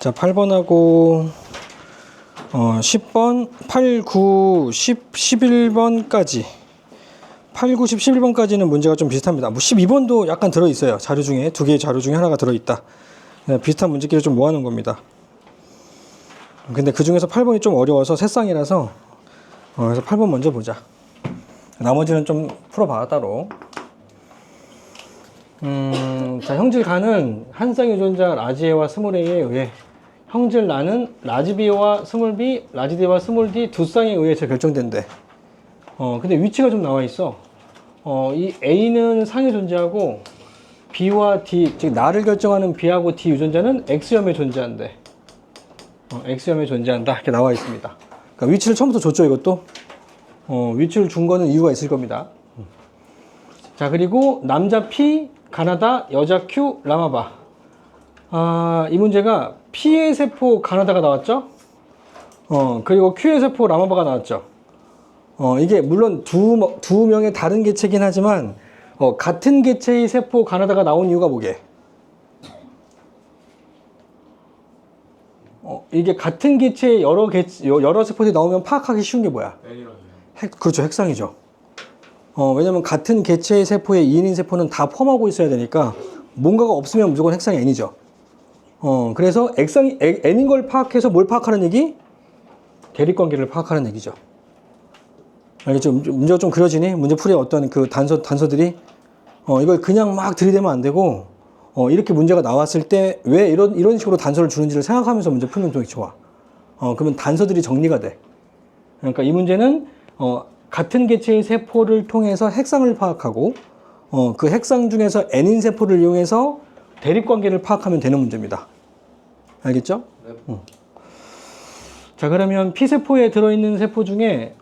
자, 8번하고 10번, 8, 9, 10, 11번까지 8, 9, 10, 11번까지는 문제가 좀 비슷합니다. 뭐 12번도 약간 들어있어요. 자료 중에 두 개의 자료 중에 하나가 들어있다. 비슷한 문제끼리 좀 모아놓은 겁니다. 근데 그 중에서 8번이 좀 어려워서 새쌍이라서 그래서 8번 먼저 보자. 나머지는 좀 풀어봐 따로. 자, 형질 가는 한 쌍의 유전자 라지 A와 스몰 A에 의해 형질 나는 라지 B와 스몰 B, 라지 D와 스몰 D 두 쌍에 의해서 결정된대. 근데 위치가 좀 나와 있어. 이 A는 상에 존재하고 B와 D, 즉 나를 결정하는 B하고 D 유전자는 X염에 존재한대. X염에 존재한다 이렇게 나와 있습니다. 그러니까 위치를 처음부터 줬죠 이것도. 위치를 준 거는 이유가 있을 겁니다. 자, 그리고 남자 P, 가나다, 여자 Q, 라마바. 이 문제가 P의 세포 가나다가 나왔죠? 그리고 Q의 세포 라마바가 나왔죠? 이게 물론 두 명의 다른 개체긴 하지만, 같은 개체의 세포 가나다가 나온 이유가 뭐게? 이게 같은 개체의 여러 세포들이 나오면 파악하기 쉬운 게 뭐야? 그렇죠, 핵상이죠. 왜냐면 같은 개체의 세포의 2인인 세포는 다 포함하고 있어야 되니까 뭔가가 없으면 무조건 핵상이 N이죠. 그래서 X상이 N인 걸 파악해서 뭘 파악하는 얘기? 대립관계를 파악하는 얘기죠. 알겠죠? 문제가 좀 그려지니? 문제풀이의 어떤 그 단서들이 이걸 그냥 막 들이대면 안 되고 이렇게 문제가 나왔을 때 왜 이런 식으로 단서를 주는지를 생각하면서 문제 풀면 되게 좋아. 그러면 단서들이 정리가 돼. 그러니까 이 문제는 같은 개체의 세포를 통해서 핵상을 파악하고 그 핵상 중에서 N인 세포를 이용해서 대립관계를 파악하면 되는 문제입니다. 알겠죠? 네. 자, 그러면 P세포에 들어있는 세포 중에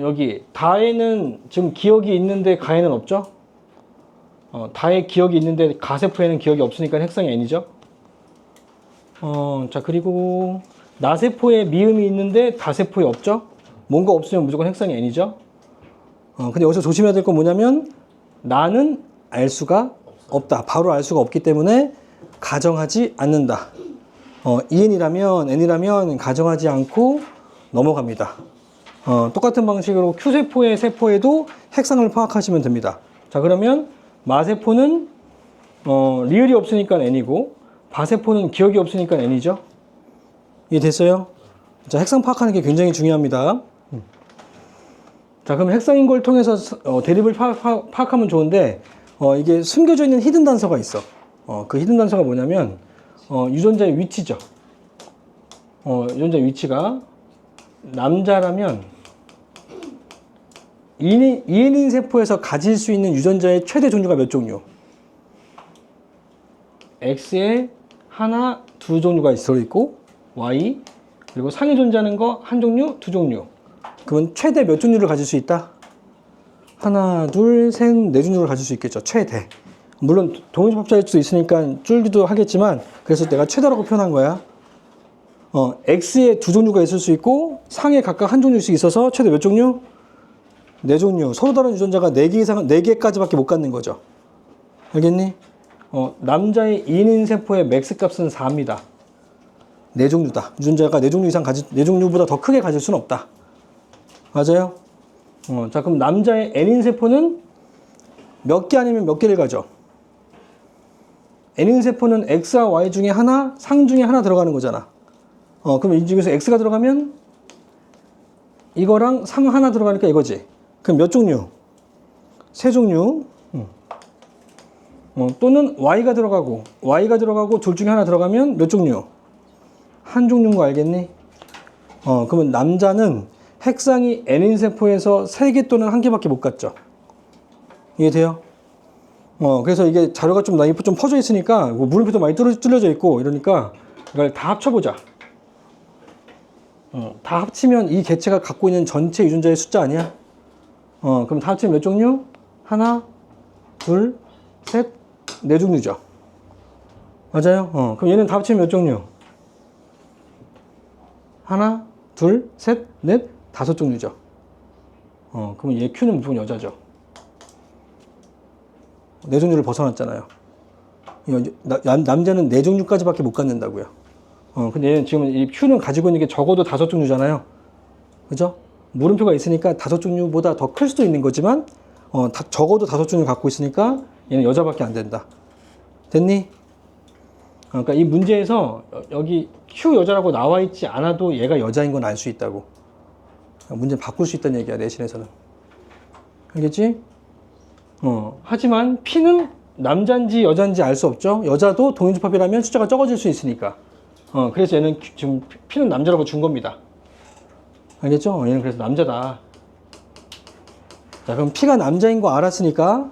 여기 다에는 지금 기억이 있는데 가에는 없죠? 다에 기억이 있는데 가세포에는 기억이 없으니까 핵상이 N이죠? 자, 그리고 나세포에 미음이 있는데 다세포에 없죠? 뭔가 없으면 무조건 핵상이 N이죠? 근데 여기서 조심해야 될 건 뭐냐면 나는 알 수가 없다. 바로 알 수가 없기 때문에 가정하지 않는다. N이라면 가정하지 않고 넘어갑니다. 똑같은 방식으로 Q세포의 세포에도 핵상을 파악하시면 됩니다. 자, 그러면 마세포는 리을이 없으니까 N이고 바세포는 기억이 없으니까 N이죠? 이해됐어요? 자, 핵상 파악하는 게 굉장히 중요합니다. 자, 그럼 핵상인 걸 통해서 대립을 파악하면 좋은데 이게 숨겨져 있는 히든 단서가 있어. 그 히든 단서가 뭐냐면 유전자의 위치죠. 유전자의 위치가 남자라면 2인인 세포에서 가질 수 있는 유전자의 최대 종류가 몇 종류? X에 하나, 두 종류가 들어있고 Y, 그리고 상에 존재하는 거 한 종류, 두 종류. 그러면 최대 몇 종류를 가질 수 있다? 하나, 둘, 셋, 네 종류를 가질 수 있겠죠. 최대. 물론 동일접합자일 수도 있으니까 줄기도 하겠지만 그래서 내가 최대라고 표현한 거야. X에 두 종류가 있을 수 있고 상에 각각 한 종류씩 있어서 최대 몇 종류? 네 종류. 서로 다른 유전자가 4개 이상, 4개까지밖에 못 갖는 거죠. 알겠니? 남자의 2인인 세포의 맥스 값은 4입니다. 4종류다. 유전자가 4종류 이상 4종류보다 더 크게 가질 수는 없다. 맞아요? 자, 그럼 남자의 N인 세포는 몇 개 아니면 몇 개를 가져? N인 세포는 X와 Y 중에 하나, 상 중에 하나 들어가는 거잖아. 그럼 이 중에서 X가 들어가면 이거랑 상 하나 들어가니까 이거지. 그럼 몇 종류? 3종류. 또는 Y가 들어가고 둘 중에 하나 들어가면 몇 종류? 한 종류인 거 알겠니? 그러면 남자는 핵상이 N인 세포에서 3개 또는 1개밖에 못 갖죠. 이해돼요? 그래서 이게 자료가 좀 퍼져 있으니까 물음표도 많이 뚫려져 있고 이러니까 이걸 다 합쳐보자. 다 합치면 이 개체가 갖고 있는 전체 유전자의 숫자 아니야? 그럼 다 합치면 몇 종류? 하나, 둘, 셋, 4종류죠. 맞아요? 그럼 얘는 다 합치면 몇 종류? 하나, 둘, 셋, 넷, 5종류죠. 그러면 얘 Q는 무조건 여자죠. 4종류를 벗어났잖아요. 남자는 4종류까지밖에 못 갖는다고요. 근데 얘는 지금 이 Q는 가지고 있는 게 적어도 5종류잖아요. 그죠? 물음표가 있으니까 5종류보다 더 클 수도 있는 거지만, 적어도 5종류 갖고 있으니까 얘는 여자밖에 안 된다. 됐니? 그러니까 이 문제에서 여기 Q 여자라고 나와 있지 않아도 얘가 여자인 건 알 수 있다고. 문제 바꿀 수 있다는 얘기야, 내신에서는. 알겠지? 하지만 P는 남자인지 여자인지 알 수 없죠. 여자도 동일집합이라면 숫자가 적어질 수 있으니까. 그래서 얘는 지금 P는 남자라고 준 겁니다. 알겠죠? 얘는 그래서 남자다. 자, 그럼 P가 남자인 거 알았으니까,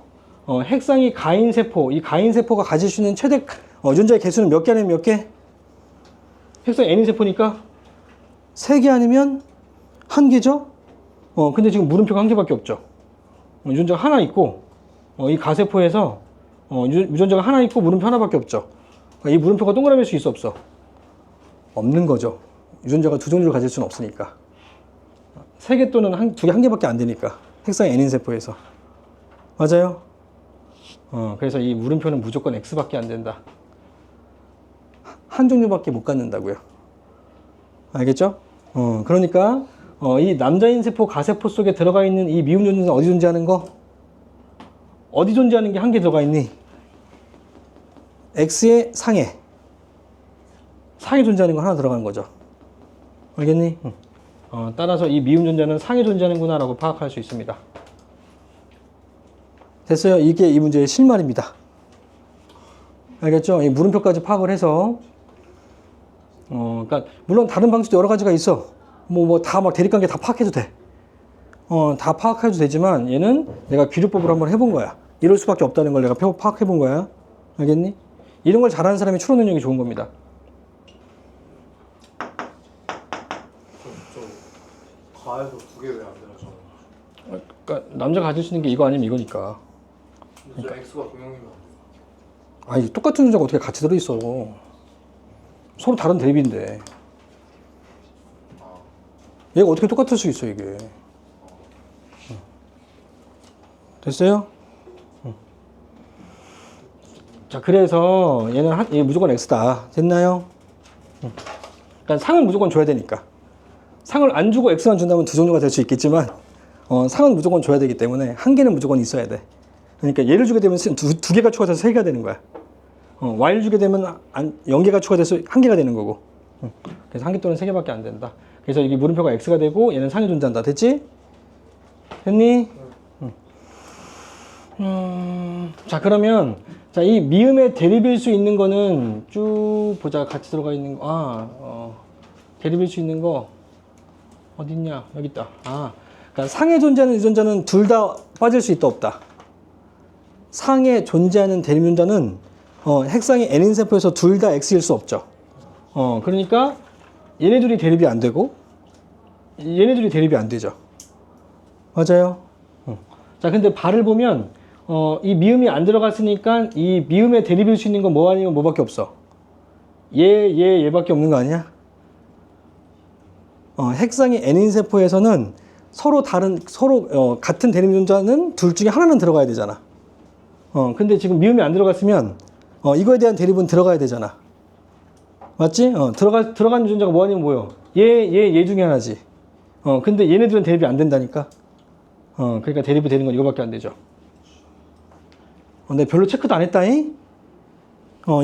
핵상이 가인세포, 이 가인세포가 가질 수 있는 최대 유전자의 개수는 몇 개 아니면 몇 개? 핵상 N인 세포니까 3개 아니면 1개죠? 근데 지금 물음표가 1개밖에 없죠. 유전자가 하나 있고, 이 가세포에서 유전자가 하나 있고 물음표 하나밖에 없죠. 이 물음표가 동그라미일 수 있어, 없어? 없는 거죠. 유전자가 2종류를 가질 수는 없으니까. 3개 또는 2개, 1개밖에 안 되니까. 핵상 N인 세포에서. 맞아요? 그래서 이 물음표는 무조건 X밖에 안 된다. 한 종류밖에 못 갖는다고요. 알겠죠? 그러니까 이 남자인 세포, 가세포 속에 들어가 있는 이 미음 유전자는 어디 존재하는 거? 어디 존재하는 게 1개 들어가 있니? X의 상에 존재하는 거 하나 들어간 거죠. 알겠니? 따라서 이 미음 존재는 상에 존재하는구나 라고 파악할 수 있습니다. 됐어요? 이게 이 문제의 실말입니다. 알겠죠? 이 물음표까지 파악을 해서 그러니까 물론 다른 방식도 여러 가지가 있어. 다 막 대립관계 다 파악해도 돼. 다 파악해도 되지만 얘는 내가 귀류법으로 한번 해본 거야. 이럴 수밖에 없다는 걸 내가 파악해 본 거야. 알겠니? 이런 걸 잘하는 사람이 추론 능력이 좋은 겁니다. 가에서 2개 왜 안 되나 저는. 그러니까 남자가 가질 수 있는 게 이거 아니면 이거니까. 그러니까 X가 동형이면 안 돼요. 아니 똑같은 유전자가 어떻게 같이 들어있어. 서로 다른 대립인데 얘가 어떻게 똑같을 수 있어 이게. 됐어요? 자, 그래서 얘 무조건 X다. 됐나요? 그러니까 상은 무조건 줘야 되니까. 상을 안 주고 X만 준다면 2종류가 될 수 있겠지만 상은 무조건 줘야 되기 때문에 1개는 무조건 있어야 돼. 그러니까 얘를 주게 되면 2개가 추가돼서 3개가 되는 거야. Y를 주게 되면 0개가 추가돼서 1개가 되는 거고. 그래서 1개 또는 3개밖에 안 된다. 그래서 이게 물음표가 X가 되고 얘는 상이 존재한다. 됐지? 됐니? 자, 그러면 이 미음의 대립일 수 있는 거는 쭉 보자. 같이 들어가 있는 거. 대립일 수 있는 거 어딨냐? 여기 있다. 그러니까 상에 존재하는 유전자는 둘 다 빠질 수 있다 없다. 상에 존재하는 대립 유전자는 핵상이 N인 세포에서 둘 다 X일 수 없죠. 그러니까 얘네들이 대립이 안 되고 얘네들이 대립이 안 되죠. 맞아요. 자, 근데 발을 보면 이 미음이 안 들어갔으니까 이 미음의 대립일 수 있는 건 뭐 아니면 뭐밖에 없어. 얘밖에 없는 거 아니야? 핵상이 N인 세포에서는 서로 같은 대립 유전자는 둘 중에 하나는 들어가야 되잖아. 근데 지금 미음이 안 들어갔으면 이거에 대한 대립은 들어가야 되잖아. 맞지? 들어간 유전자가 뭐 아니면 뭐요? 얘 중에 하나지. 근데 얘네들은 대립이 안 된다니까. 그러니까 대립이 되는 건 이거밖에 안 되죠. 근데 별로 체크도 안 했다잉?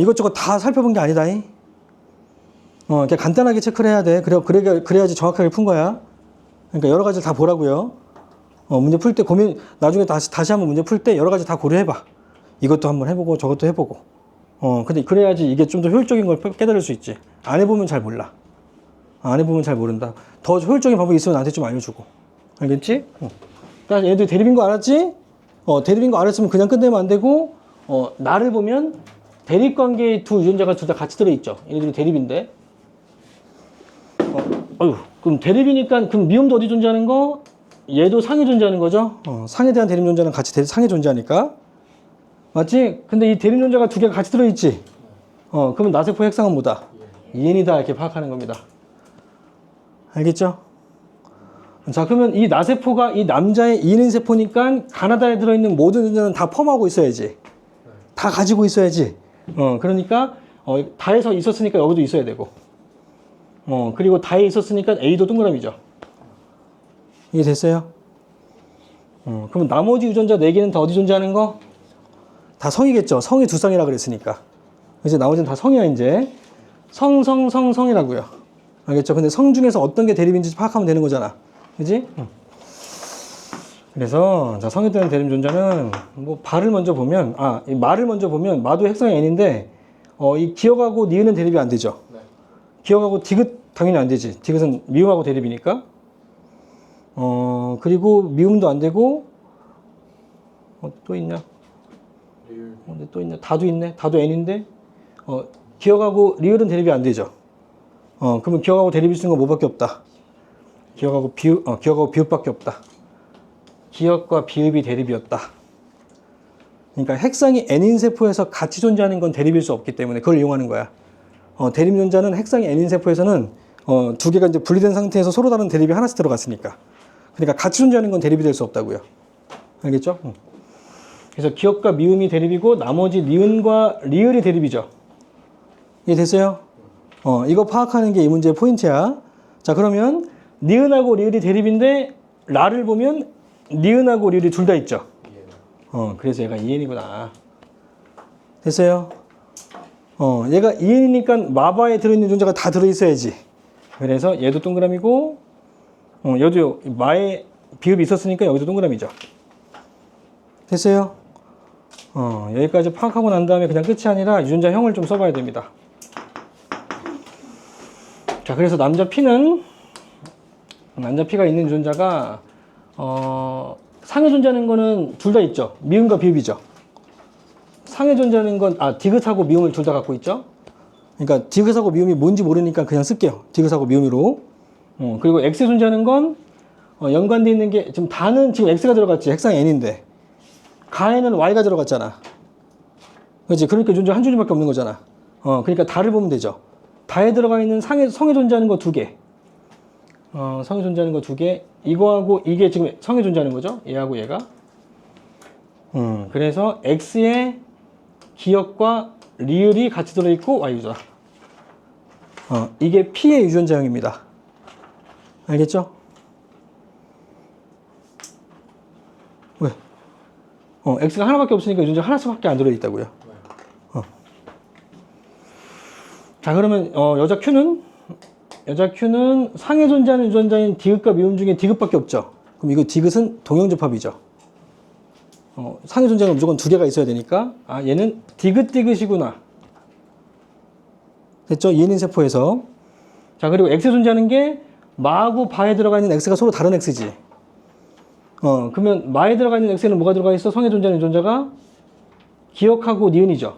이것저것 다 살펴본 게 아니다잉? 그냥 간단하게 체크를 해야 돼. 그래야지 정확하게 푼 거야. 그러니까 여러 가지를 다 보라고요. 문제 풀 때 나중에 다시 한번 문제 풀 때 여러 가지 다 고려해봐. 이것도 한번 해보고 저것도 해보고. 근데 그래야지 이게 좀 더 효율적인 걸 깨달을 수 있지. 안 해보면 잘 몰라. 안 해보면 잘 모른다. 더 효율적인 방법이 있으면 나한테 좀 알려주고. 알겠지? 그러니까 얘들 대립인 거 알았지? 대립인 거 알았으면 그냥 끝내면 안 되고, 나를 보면 대립관계의 두 유전자가 둘 다 같이 들어있죠. 얘네들이 대립인데. 그럼 대립이니까 그럼 미음도 어디 존재하는 거? 얘도 상에 존재하는 거죠. 상에 대한 대립 유전자는 같이 상에 존재하니까. 맞지? 근데 이 대립 유전자가 2개가 같이 들어있지? 그러면 나세포 핵상은 뭐다? EN이다 이렇게 파악하는 겁니다. 알겠죠? 자, 그러면 이 나세포가 이 남자의 EN인 세포니까 가나다에 들어있는 모든 유전자는 다 포함하고 있어야지. 다 가지고 있어야지. 그러니까 다에서 있었으니까 여기도 있어야 되고 그리고 다에 있었으니까 A도 동그라미죠. 이게 됐어요? 그럼 나머지 유전자 4개는 다 어디 존재하는 거? 다 성이겠죠. 성이 두 쌍이라 그랬으니까. 이제 나머지는 다 성이야 이제. 성이라고요. 알겠죠? 근데 성 중에서 어떤 게 대립인지 파악하면 되는 거잖아. 그지? 그래서 자, 성에 따른 대립 존재는 뭐 발을 먼저 보면 이 말을 먼저 보면 마도 핵성이 n인데 이 기억하고 니은은 대립이 안 되죠. 네. 기억하고 디귿 당연히 안 되지. 디귿은 미음하고 대립이니까. 그리고 미음도 안 되고 또 있냐? 리을. 근데 또 있냐? 다도 있네. 다도 n인데 기억하고 리을은 대립이 안 되죠. 그러면 기억하고 대립이 쓰는 건 뭐밖에 없다. 기억하고 비읍밖에 없다. 기억과 비읍이 대립이었다. 그러니까 핵상이 n인 세포에서 같이 존재하는 건 대립일 수 없기 때문에 그걸 이용하는 거야. 대립 존재는 핵상이 n인 세포에서는 두 개가 이제 분리된 상태에서 서로 다른 대립이 하나씩 들어갔으니까. 그러니까 같이 존재하는 건 대립이 될 수 없다고요. 알겠죠? 그래서 기억과 미음이 대립이고 나머지 니은과 리을이 대립이죠. 이해 됐어요? 이거 파악하는 게 이 문제의 포인트야. 자, 그러면 니은하고 리을이 대립인데 라를 보면 니은하고 리을이 둘 다 있죠. 그래서 얘가 2n이구나. 됐어요? 얘가 2n이니까 마바에 들어있는 존재가 다 들어있어야지. 그래서 얘도 동그라미고 여기도 마에 비읍이 있었으니까 여기도 동그라미죠. 됐어요? 여기까지 파악하고 난 다음에 그냥 끝이 아니라 유전자형을 좀 써봐야 됩니다. 자, 그래서 남자 P가 있는 유전자가 상에 존재하는 거는 둘 다 있죠. 미음과 비읍이죠. 상에 존재하는 건 디귿하고 미음을 둘 다 갖고 있죠. 그러니까 디귿하고 미음이 뭔지 모르니까 그냥 쓸게요. 디귿하고 미음으로. 그리고 X에 존재하는 건 연관되어 있는 게 지금 다는 지금 X가 들어갔지. 핵상 N인데 가에는 Y가 들어갔잖아. 그렇지? 그러니까 유전자 한 줄밖에 없는 거잖아. 그러니까 다를 보면 되죠. 다에 들어가 있는 성에 존재하는 거 2개. 성에 존재하는 거 2개. 이거하고 이게 지금 성에 존재하는 거죠. 얘하고 얘가. 그래서 X에 기억과 리을이 같이 들어있고 Y 유전자. 이게 P의 유전자형입니다. 알겠죠? 왜? X가 하나밖에 없으니까 유전자 하나씩밖에 안 들어있다고요. 자, 그러면 여자 Q는 상에 존재하는 유전자인 디귿과 미음 중에 디귿밖에 없죠. 그럼 이거 디귿은 동형접합이죠. 상에 존재하는 무조건 2개가 있어야 되니까 얘는 디귿이구나. 됐죠? 이해인 세포에서. 자, 그리고 X에 존재하는 게 마하고 바에 들어가 있는 X가 서로 다른 X지. 그러면 마에 들어가 있는 X에는 뭐가 들어가 있어? 성에 존재하는 유전자가 기억하고 니은이죠.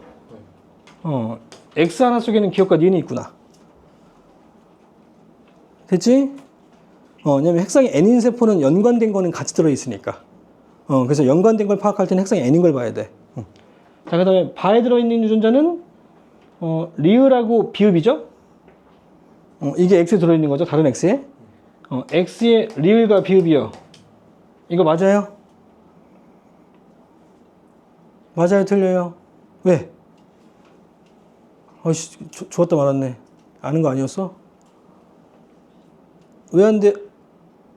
X 하나 속에는 기억과 니은이 있구나. 됐지? 왜냐면 핵상이 N인 세포는 연관된 거는 같이 들어있으니까. 그래서 연관된 걸 파악할 때는 핵상이 N인 걸 봐야 돼. 자, 그 다음에 바에 들어있는 유전자는 리을하고 비읍이죠? 이게 X에 들어있는 거죠. 다른 X에. X에 리을과 비읍이요. 이거 맞아요? 맞아요? 틀려요? 왜? 어이씨, 좋았다 말았네. 아는 거 아니었어? 왜 안 돼?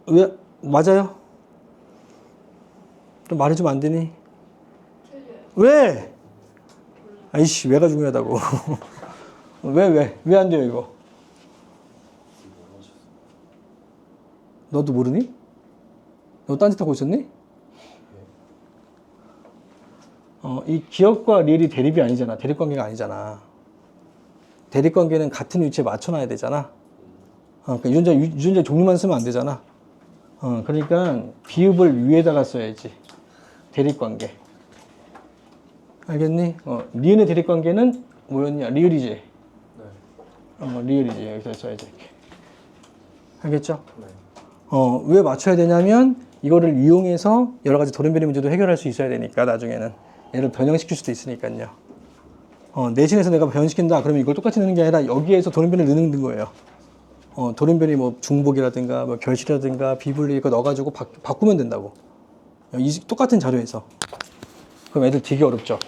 왜? 맞아요? 좀 말해주면 안 되니? 왜? 아이씨, 왜가 중요하다고. 왜 안 돼요, 이거? 너도 모르니? 너 딴짓 하고 있었니? 이 기억과 리을이 대립이 아니잖아. 대립관계가 아니잖아. 대립관계는 같은 위치에 맞춰놔야 되잖아. 그러니까 유전자 종류만 쓰면 안 되잖아. 그러니까 비읍을 위에다가 써야지. 대립관계. 알겠니? 리을의 대립관계는 뭐였냐? 리을이지. 네. 리을이지. 여기서 써야지. 이렇게. 알겠죠? 네. 왜 맞춰야 되냐면 이거를 이용해서 여러 가지 돌연변이 문제도 해결할 수 있어야 되니까 나중에는 얘를 변형시킬 수도 있으니까요. 내신에서 내가 변형시킨다 그러면 이걸 똑같이 넣는 게 아니라 여기에서 돌연변을 넣는 거예요. 돌연변이 뭐 중복이라든가 뭐 결실이라든가 비분리 이거 넣어가지고 바꾸면 된다고. 똑같은 자료에서. 그럼 애들 되게 어렵죠.